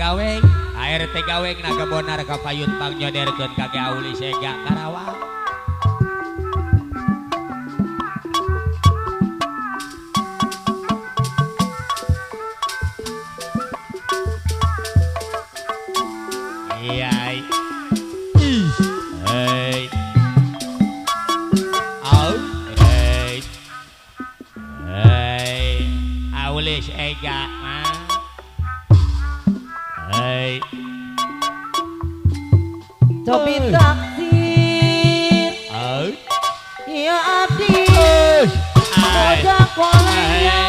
gawe air teh gawe naga bonar ka payun pangnyoderkeun ka Auli Sega Karawang. Iya. Hei. Au. Hei. Hei. Auli Sega. Hei. Cobi takdir. Au. Ya abdi. Hai. Ojak walaya.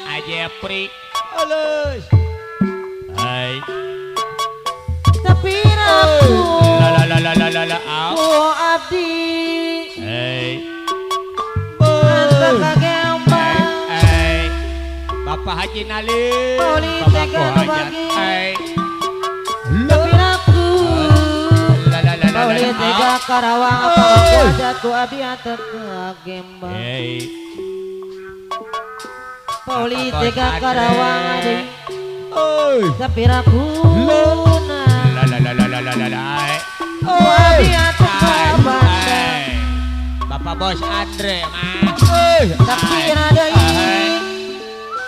Aja prik. Halus. Hai. Tapi aku. La au. Oh abdi. Hei. Anta kagembang. Hei. Bapak Haji Nalim. Poli Bapak tega Hajat. bagi. Hei. Tapi aku. Poli tega Karawang. Apa aku jatuh abdi anta kagembang. Hei. Poli tega Karawang ade. Oi. Tapi aku. Hei. Abdi anta kagembang. Bapak Bos Andre mah. Tapi ada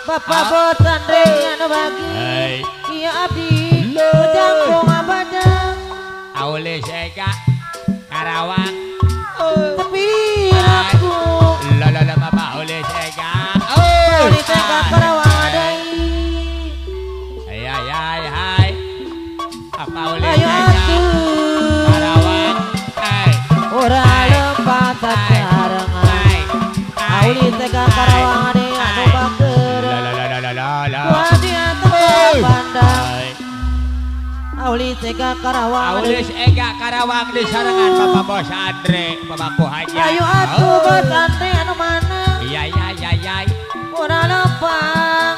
Bapak Bos Andre anu bagi. Hei. Iya abdi. Jangkung abadang. Auli Sega Karawang. Tapi aku. Bapak Auli Sega. Poli tega Karawang adai. Hai. Bapak Auli Ayo Sega aku. Karawang. Hai. Ora lempah tacarengan. Auli tega Karawang adai anu bager. Wadi atuh bandang. Auli tega Karawang Auli adai. Sega Karawang di sarengan Bapak Bos Andre, Bapak Hajat. Ayo atuh Bos Andre anu mana? Iya. Ora lempah.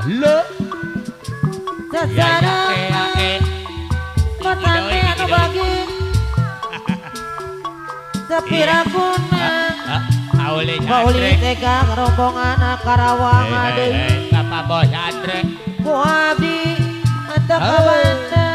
Halo. Sasana. Bos Andre anu bagi. Sepirakuna. Auli Pauli Andre. tega rombongan Karawang adai. Bapak Bos Andre. Ku abdi anta kabandang.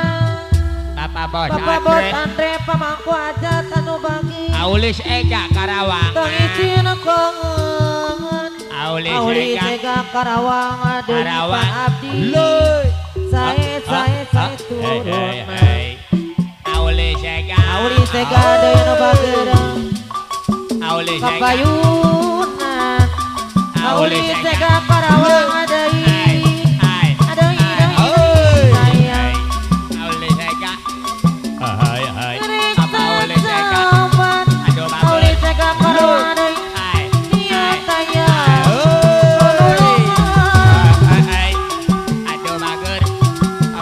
Bapak Bos Bapak Bos Andre. Andre pamangku aja anu bagi. Auli Sega Karawang. Tong izin kongen. Auli Auli Sega tega Karawang adai Karawang. Pak abdi. Loy. Sae turun. Auli Sega. Auli tega adai anu bageurang. Auli Sega. Papayunan. Auli tega Karawang adai. Hai. Adai. Auli Sega. Hai. Riksa Auli Sega. sobat. Aduh Auli bagus. tega Karawang adai. Hai. Iya taya. Hai. Aduh bagus.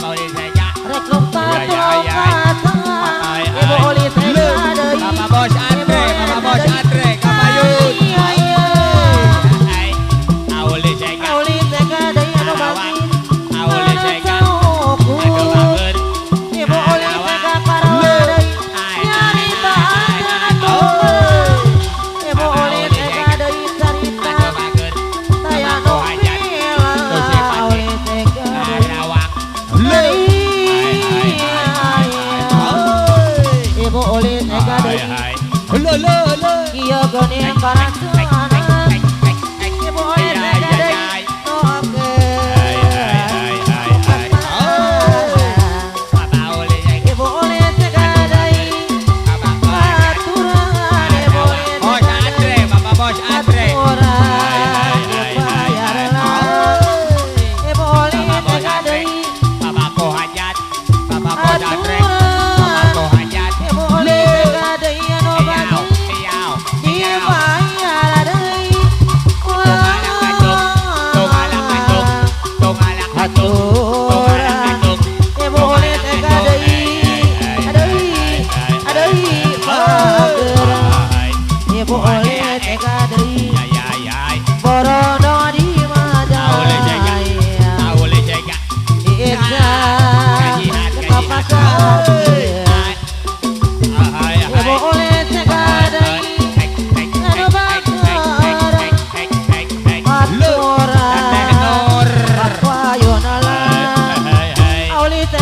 Auli Sega. Rek lupa kata. Hai. Ibu Auli tega adai. Bapak Bos Andre, Bapak Bos Andre, Kapayun. Iya. Hai. Auli Sega. Auli tega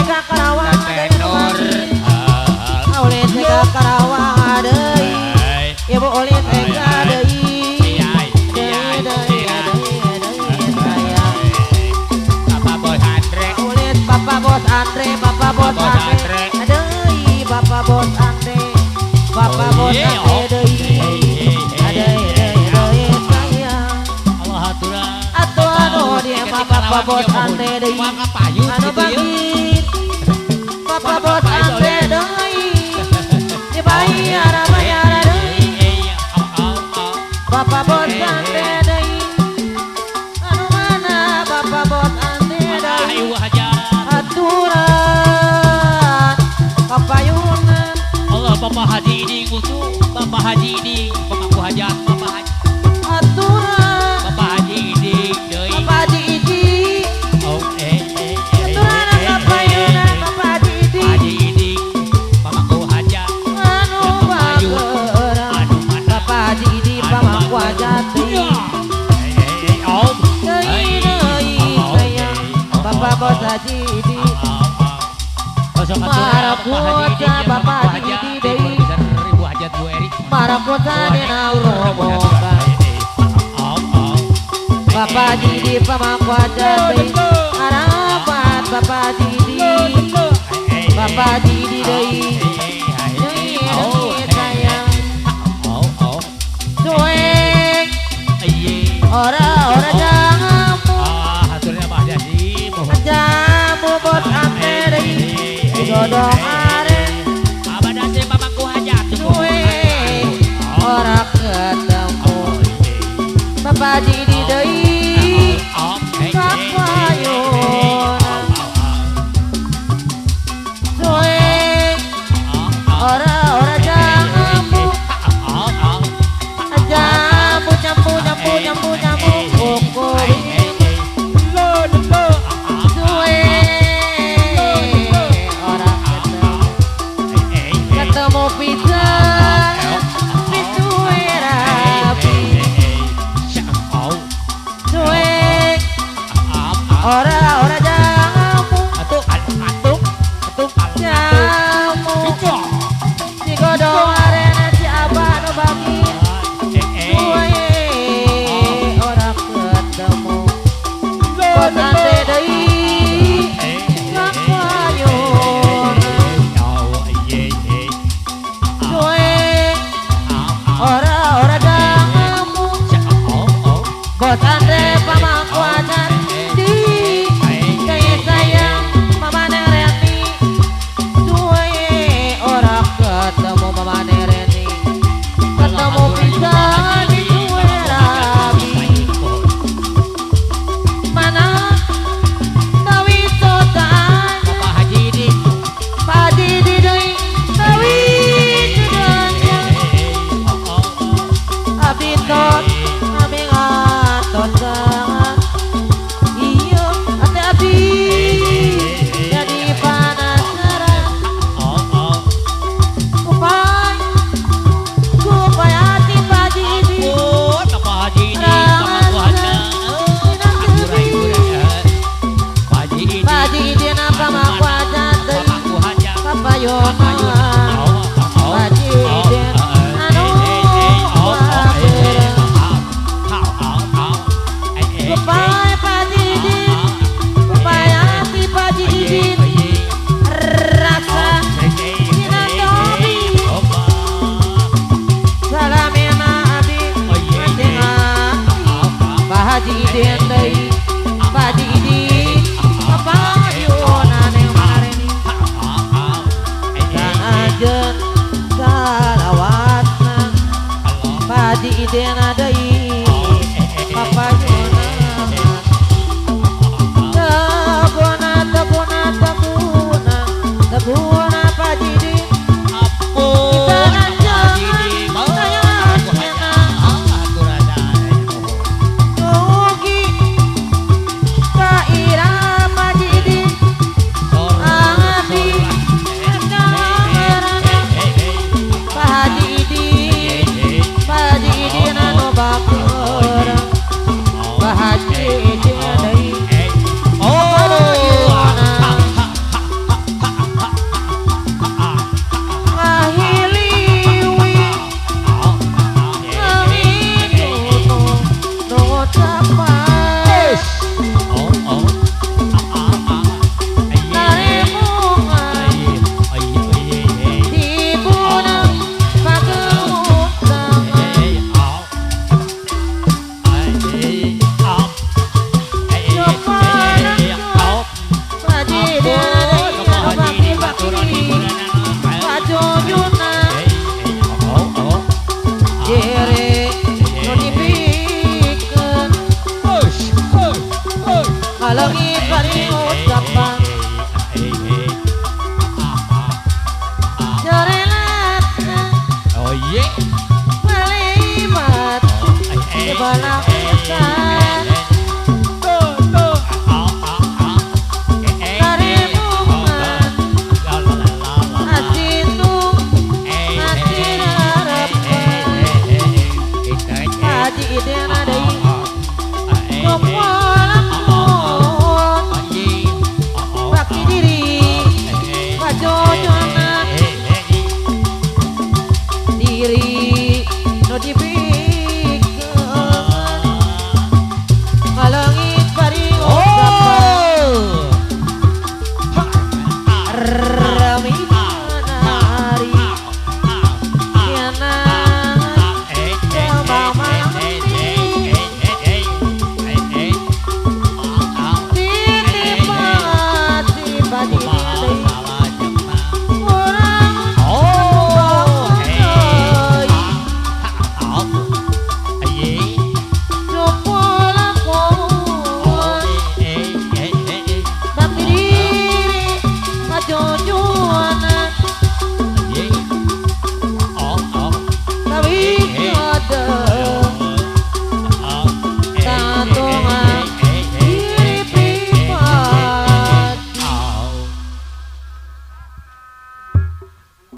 tega Karawang tenor Ulin tega Karawang deui Ibu ulin tega deui Papa Bos Andre ulin Papa Bos Andre Papa Bos Andre deui Papa Bos Andre Papa Bos Andre deui deui sayang Allah hatura atuh dia Papa Bos Andre deui maka payu anu gitu ya bangkit Papa Bos Andre deui dibayar deui Papa Bos Andre deui anu mana Papa Bos Andre deui aturan kapayunan Allah Bapak Haji ini ngusul Bapak Haji ini pemangku hajat Bapak Haji aturan Bapak Haji ini deui Papa Haji Idi oh aturan kapayunan Papa Haji Idi Haji ini pemangku hajat anu bageurang Papa Haji Idi pamangku hajat deui om deui sayang Papa Bos Haji Idi Marakuta Bapak Haji Idi deui Ibu hajat Bu Erik Marakuta dina rombongan Bapak Haji Idi pamangku hajat deui harapan Bapak Haji Idi Bapak Haji Idi deui deui sayang cuek ora jangamu haturnya Pak Haji jamu Bos Andre deui digodong aren abada teh pamangku hajat cuek ora ketemu Bapak Haji Idi deui kapayunan cuek ora jangamu jamu koko cuek ora ketemu pisan picuwe rapi cuek ora jangamu jamu digodong arena si abah nu bangkit cuek ora ketemu Bos Andre deui kapayunan cuek ora jangamu Bos Andre pamangku hajat di kayak sayang Mama Nereni cuek ora ketemu Mama Nereni ketemu pisan di cuek rapi mana tawi sotaan Bapak Haji ini Pak Haji Idi deui tawi sedang abdi tot kami ngaton sangat iya hati-hati jadi penasaran kupai hati Pak Haji Idi Bapak Haji ini pamangku hajat Pak Haji ini Pak Haji Idi napa mangku hajat deui pamangku hajat kapayunan Pak Haji Idi anu bageurang kupai Pak Haji Idi kupai hati Pak Haji Idi rasa dina tobi salamena abdi mantengan Pak Haji Idi deui Pak Haji Idi kapayunan yang mareni sanajeun salawatna Pak Haji Idi